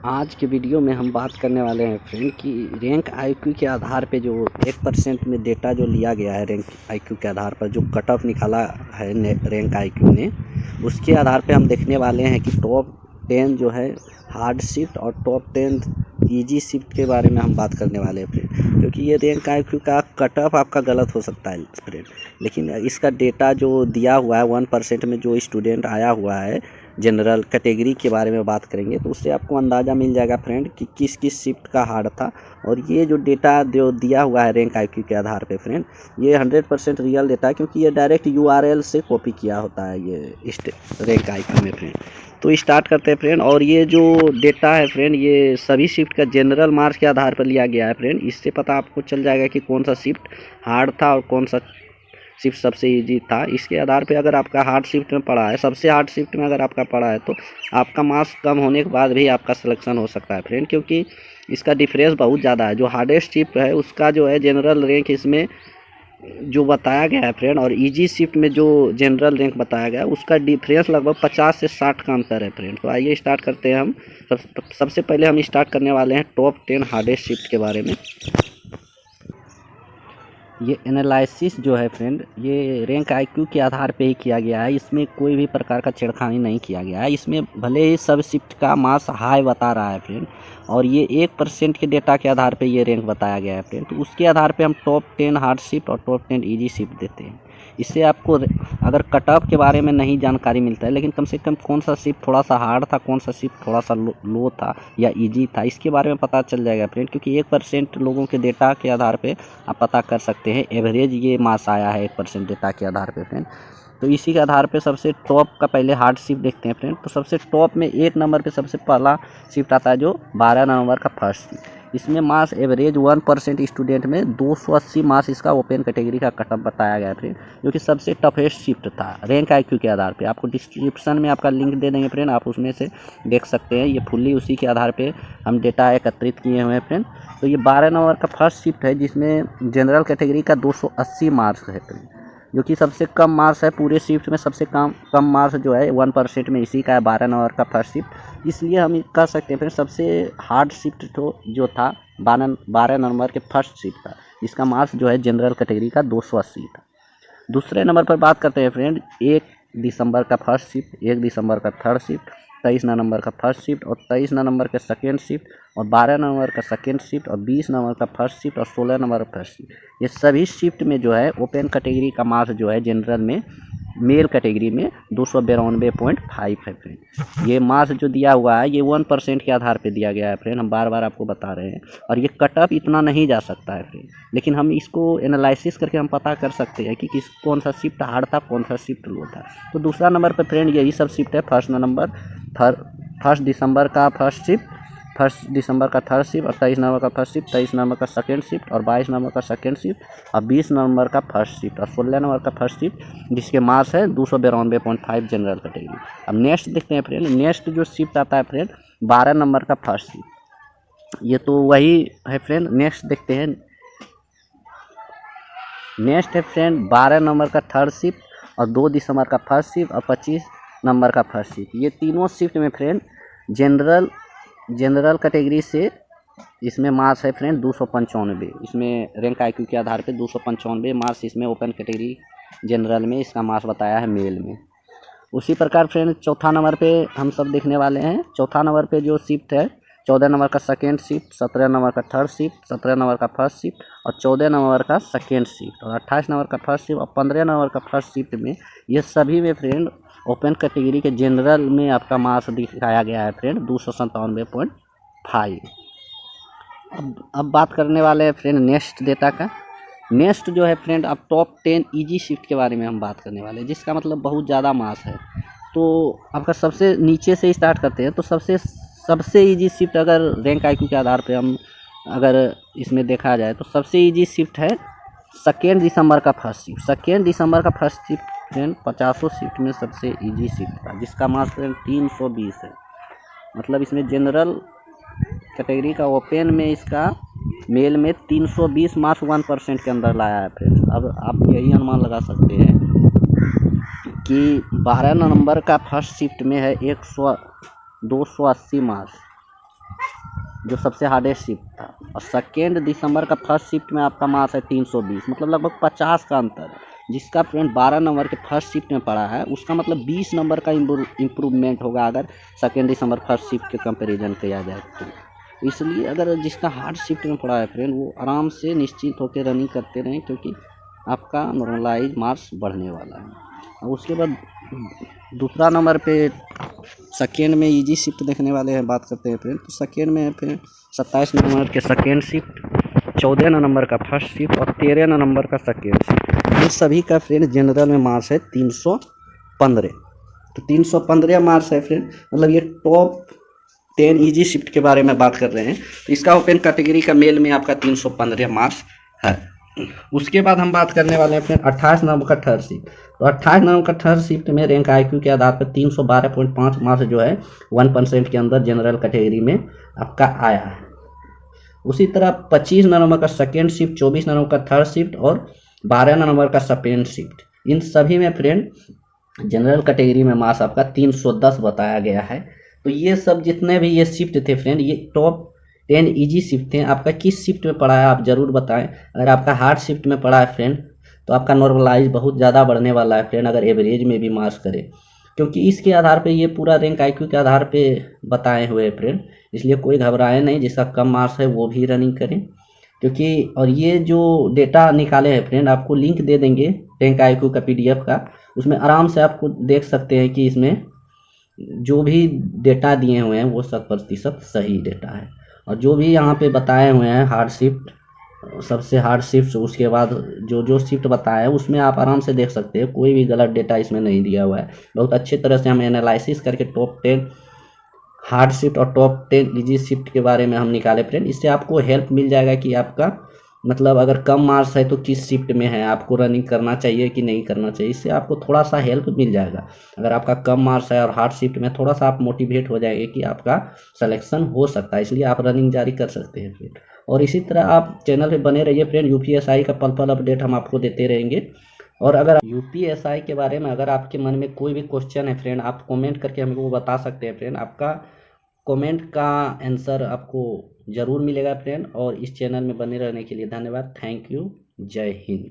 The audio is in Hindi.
आज के वीडियो में हम बात करने वाले हैं फ्रेंड कि रैंक आईक्यू के आधार पे जो 1% में डेटा जो लिया गया है रैंक आईक्यू के आधार पर जो कट ऑफ निकाला है रैंक आईक्यू ने, उसके आधार पे हम देखने वाले हैं कि टॉप 10 जो है हार्ड शिफ्ट और टॉप 10 इजी शिफ्ट के बारे में हम बात करने वाले हैं फ्रेंड। क्योंकि ये रैंक आईक्यू का कट ऑफ आपका गलत हो सकता है फ्रेंड, लेकिन इसका डेटा जो दिया हुआ है 1% में जो स्टूडेंट आया हुआ है जनरल कैटेगरी के बारे में बात करेंगे तो उससे आपको अंदाज़ा मिल जाएगा फ्रेंड कि किस किस शिफ्ट का हार्ड था। और ये जो डेटा जो दिया हुआ है रैंक आईक्यू के आधार पे फ्रेंड, ये 100% रियल डेटा है, क्योंकि ये डायरेक्ट यूआरएल से कॉपी किया होता है ये रैंक आईक्यू में फ्रेंड। तो स्टार्ट करते हैं फ्रेंड। और ये जो डेटा है फ्रेंड, ये सभी शिफ्ट का जनरल मार्क्स के आधार पर लिया गया है फ्रेंड। इससे पता आपको चल जाएगा कि कौन सा शिफ्ट हार्ड था और कौन सा शिफ्ट सबसे इजी था। इसके आधार पे अगर आपका हार्ड शिफ्ट में पड़ा है, सबसे हार्ड शिफ्ट में अगर आपका पड़ा है, तो आपका मार्क्स कम होने के बाद भी आपका सिलेक्शन हो सकता है फ्रेंड, क्योंकि इसका डिफरेंस बहुत ज़्यादा है। जो हार्डेस्ट शिफ्ट है उसका जो है जनरल रैंक इसमें जो बताया गया है फ्रेंड, और इजी शिफ्ट में जो जनरल रैंक बताया गया है उसका डिफरेंस लगभग 50 से 60 का अंतर है फ्रेंड। तो आइए स्टार्ट करते हैं हम। सबसे पहले हम स्टार्ट करने वाले हैं टॉप 10 हार्डेस्ट शिफ्ट के बारे में। ये एनालिसिस जो है फ्रेंड, ये रैंक आईक्यू के आधार पे ही किया गया है। इसमें कोई भी प्रकार का छेड़खानी नहीं किया गया है। इसमें भले ही सब शिफ्ट का मार्क्स हाई बता रहा है फ्रेंड, और ये 1% के डेटा के आधार पे ये रैंक बताया गया है फ्रेंड। तो उसके आधार पे हम टॉप 10 हार्ड शिफ्ट और टॉप 10 इजी शिफ्ट देते हैं। इससे आपको अगर कट ऑफ के बारे में नहीं जानकारी मिलता है, लेकिन कम से कम कौन सा शिफ्ट थोड़ा सा हार्ड था, कौन सा शिफ्ट थोड़ा सा लो था या इजी था, इसके बारे में पता चल जाएगा फ्रेंड। क्योंकि 1% लोगों के डेटा के आधार पे आप पता कर सकते हैं। एवरेज ये मार्क्स आया है 1% डेटा के आधार पे फ्रेंड। तो इसी के आधार पे सबसे टॉप का पहले हार्ड शिफ्ट देखते हैं फ्रेंड। तो सबसे टॉप में 1 नंबर पे सबसे पहला शिफ्ट आता है जो 12 नंबर का फर्स्ट शिफ्ट। इसमें मार्क्स एवरेज 1% स्टूडेंट में 280 मार्क्स इसका ओपन कैटेगरी का कटअप बताया गया फ्रेंड, जो कि सबसे टफेस्ट शिफ्ट था रैंक आईक्यू के आधार पे। आपको डिस्क्रिप्शन में आपका लिंक दे देंगे फ्रेंड, आप उसमें से देख सकते हैं। ये फुल्ली उसी के आधार पे हम डेटा एकत्रित किए हुए हैं फ्रेंड। तो ये 12 नंबर का फर्स्ट शिफ्ट है, जिसमें जनरल कैटेगरी का 280 मार्क्स है फ्रेंड, जो कि सबसे कम मार्क्स है पूरे शिफ्ट में। सबसे कम मार्क्स जो है 1% में इसी का है, 12 नंबर का फर्स्ट शिफ्ट। इसलिए हम कह सकते हैं फिर सबसे हार्ड शिफ्ट जो था 12 नंबर के फर्स्ट शिफ्ट था, जिसका मार्क्स जो है जनरल कैटेगरी का 280 था। दूसरे नंबर पर बात करते हैं फ्रेंड 1 दिसंबर का फर्स्ट शिफ्ट, 1 दिसंबर का थर्ड शिफ्ट, 23 नवंबर का फर्स्ट शिफ्ट और 23 नवंबर का सेकेंड शिफ्ट और 12 नवंबर का सेकेंड शिफ्ट और 20 नवंबर का फर्स्ट शिफ्ट और 16 नवंबर का फर्स्ट शिफ्ट। ये सभी शिफ्ट में जो है ओपन कैटेगरी का मार्क्स जो है जनरल में मेल कैटेगरी में 292.5 है फ्रेंड। ये मार्क्स जो दिया हुआ है ये 1% के आधार पे दिया गया है फ्रेंड, हम बार बार आपको बता रहे हैं। और ये कट ऑफ इतना नहीं जा सकता है फ्रेंड, लेकिन हम इसको एनालिसिस करके हम पता कर सकते हैं कि कौन सा शिफ्ट हार्ड था, कौन सा शिफ्ट लो था। तो दूसरा नंबर पर फ्रेंड यही सब शिफ्ट है। फर्स्ट दिसंबर का फर्स्ट शिफ्ट, 1 दिसंबर का थर्ड शिफ्ट और 23 नवंबर का फर्स्ट शिफ्ट, 23 नवंबर का सेकेंड शिफ्ट और 22 नवंबर का सेकेंड शिफ्ट और 20 नवंबर का फर्स्ट शिफ्ट और 16 नवंबर का फर्स्ट शिफ्ट, जिसके मार्क्स है 292.5 जनरल कैटेगरी। अब नेक्स्ट देखते हैं फ्रेंड। नेक्स्ट जो शिफ्ट आता है फ्रेंड 12 नंबर का फर्स्ट शिफ्ट, ये तो वही है फ्रेंड। नेक्स्ट देखते हैं। नेक्स्ट है फ्रेंड 12 नंबर का थर्ड शिफ्ट और 2 दिसंबर का फर्स्ट शिफ्ट और 25 नंबर का फर्स्ट शिफ्ट। ये तीनों शिफ्ट में फ्रेंड जनरल कैटेगरी से इसमें मार्क्स है फ्रेंड 295। इसमें रैंक आईक्यू के आधार पे 295 मार्क्स इसमें ओपन कैटेगरी जनरल में इसका मार्क्स बताया है मेल में। उसी प्रकार फ्रेंड चौथा नंबर पे हम सब देखने वाले हैं। चौथा नंबर पे जो शिफ्ट है 14 नंबर का सेकेंड शिफ्ट, 17 नंबर का थर्ड शिफ्ट, 17 नंबर का फर्स्ट शिफ्ट और 14 नंबर का सेकेंड शिफ्ट और 28 नंबर का फर्स्ट शिफ्ट और 15 नंबर का फर्स्ट शिफ्ट में ये सभी में फ्रेंड ओपन कैटेगरी के जनरल में आपका मार्क्स दिखाया गया है फ्रेंड 297.5। अब बात करने वाले हैं फ्रेंड नेक्स्ट डेटा का। नेक्स्ट जो है फ्रेंड अब टॉप 10 इजी शिफ्ट के बारे में हम बात करने वाले हैं, जिसका मतलब बहुत ज़्यादा मार्क्स है। तो आपका सबसे नीचे से स्टार्ट करते हैं। तो सबसे इजी शिफ्ट अगर रैंक आईक्यू के आधार पे हम अगर इसमें देखा जाए तो सबसे इजी शिफ्ट है 2 दिसंबर का फर्स्ट शिफ्ट। 2 दिसंबर का फर्स्ट शिफ्ट फ्रेंड 50 शिफ्ट में सबसे इजी शिफ्ट था, जिसका मार्क्स फ्रेंड 320 है। मतलब इसमें जनरल कैटेगरी का ओपन में इसका मेल में 320 मार्क्स 1% के अंदर लाया है फ्रेंड। अब आप यही अनुमान लगा सकते हैं कि 12 नवंबर का फर्स्ट शिफ्ट में है 280 मार्क्स जो सबसे हार्डेस्ट शिफ्ट था, और 2 दिसंबर का फर्स्ट शिफ्ट में आपका मार्क्स है 320, मतलब लगभग 50 का अंतर है। जिसका फ्रेंड 12 नंबर के फर्स्ट शिफ्ट में पड़ा है उसका मतलब 20 नंबर का इम्प्रूवमेंट होगा अगर 2 दिसंबर फर्स्ट शिफ्ट के कंपैरिजन किया जाए तो। इसलिए अगर जिसका हार्ड शिफ्ट में पड़ा है फ्रेंड वो आराम से निश्चिंत होकर रनिंग करते रहें, क्योंकि आपका नॉर्मलाइज मार्क्स बढ़ने वाला है। और उसके बाद दूसरा नंबर पे सेकेंड में इजी शिफ्ट देखने वाले हैं, बात करते हैं फ्रेंड। तो सेकेंड में फिर 27 नंबर के सेकेंड शिफ्ट, 14 नंबर का फर्स्ट शिफ्ट और 13 नंबर का सेकेंड शिफ्ट। ये सभी का फ्रेंड जनरल में मार्क्स है 315। तो 315 मार्क्स है फ्रेंड, मतलब ये टॉप 10 इजी शिफ्ट के बारे में बात कर रहे हैं। तो इसका ओपन कैटेगरी का मेल में आपका 315 मार्क्स है। उसके बाद हम बात करने वाले हैं फ्रेंड 28 नंबर का थर्ड शिफ्ट। तो 28 नंबर का थर्ड शिफ्ट में रैंक IQ के आधार पर 312.5 मार्क्स जो है 1% के अंदर जनरल कैटेगरी में आपका आया है। उसी तरह 25 नंबर का सेकेंड शिफ्ट, 24 नंबर का थर्ड शिफ्ट और 12 नंबर का सेकेंड शिफ्ट, इन सभी में फ्रेंड जनरल कैटेगरी में मार्क्स आपका 310 बताया गया है। तो ये सब जितने भी ये शिफ्ट थे फ्रेंड, ये टॉप 10 इजी शिफ्ट थे। आपका किस शिफ्ट में पड़ा है आप ज़रूर बताएं। अगर आपका हार्ड शिफ्ट में पड़ा है फ्रेंड तो आपका नॉर्मलाइज बहुत ज़्यादा बढ़ने वाला है फ्रेंड, अगर एवरेज में भी मार्क्स करे, क्योंकि इसके आधार पे ये पूरा रैंक IQ के आधार पे बताए हुए फ्रेंड। इसलिए कोई घबराए नहीं, जिसका कम मार्क्स है वो भी रनिंग करें, क्योंकि और ये जो डेटा निकाले हैं फ्रेंड आपको लिंक दे देंगे रैंक IQ का PDF का, उसमें आराम से आपको देख सकते हैं कि इसमें जो भी डेटा दिए हुए हैं वो 100% सही डेटा है। और जो भी यहाँ पे बताए हुए हैं हार्ड शिफ्ट, सबसे हार्ड शिफ्ट, उसके बाद जो जो शिफ्ट बताया है उसमें आप आराम से देख सकते हैं, कोई भी गलत डेटा इसमें नहीं दिया हुआ है। बहुत अच्छे तरह से हम एनालिसिस करके टॉप 10 हार्ड शिफ्ट और टॉप 10 इजी शिफ्ट के बारे में हम निकाले फ्रेंड। इससे आपको हेल्प मिल जाएगा कि आपका मतलब अगर कम मार्क्स है तो किस शिफ्ट में है, आपको रनिंग करना चाहिए कि नहीं करना चाहिए, इससे आपको थोड़ा सा हेल्प मिल जाएगा। अगर आपका कम मार्क्स है और हार्ड शिफ्ट में, थोड़ा सा आप मोटिवेट हो जाएंगे कि आपका सिलेक्शन हो सकता है, इसलिए आप रनिंग जारी कर सकते हैं फ्रेंड। और इसी तरह आप चैनल पे बने रहिए फ्रेंड, UPSI का पल पल अपडेट हम आपको देते रहेंगे। और अगर UPSI के बारे में अगर आपके मन में कोई भी क्वेश्चन है फ्रेंड, आप कमेंट करके हमको बता सकते हैं फ्रेंड। आपका कमेंट का आंसर आपको ज़रूर मिलेगा फ्रेंड। और इस चैनल में बने रहने के लिए धन्यवाद। Thank you. जय हिंद।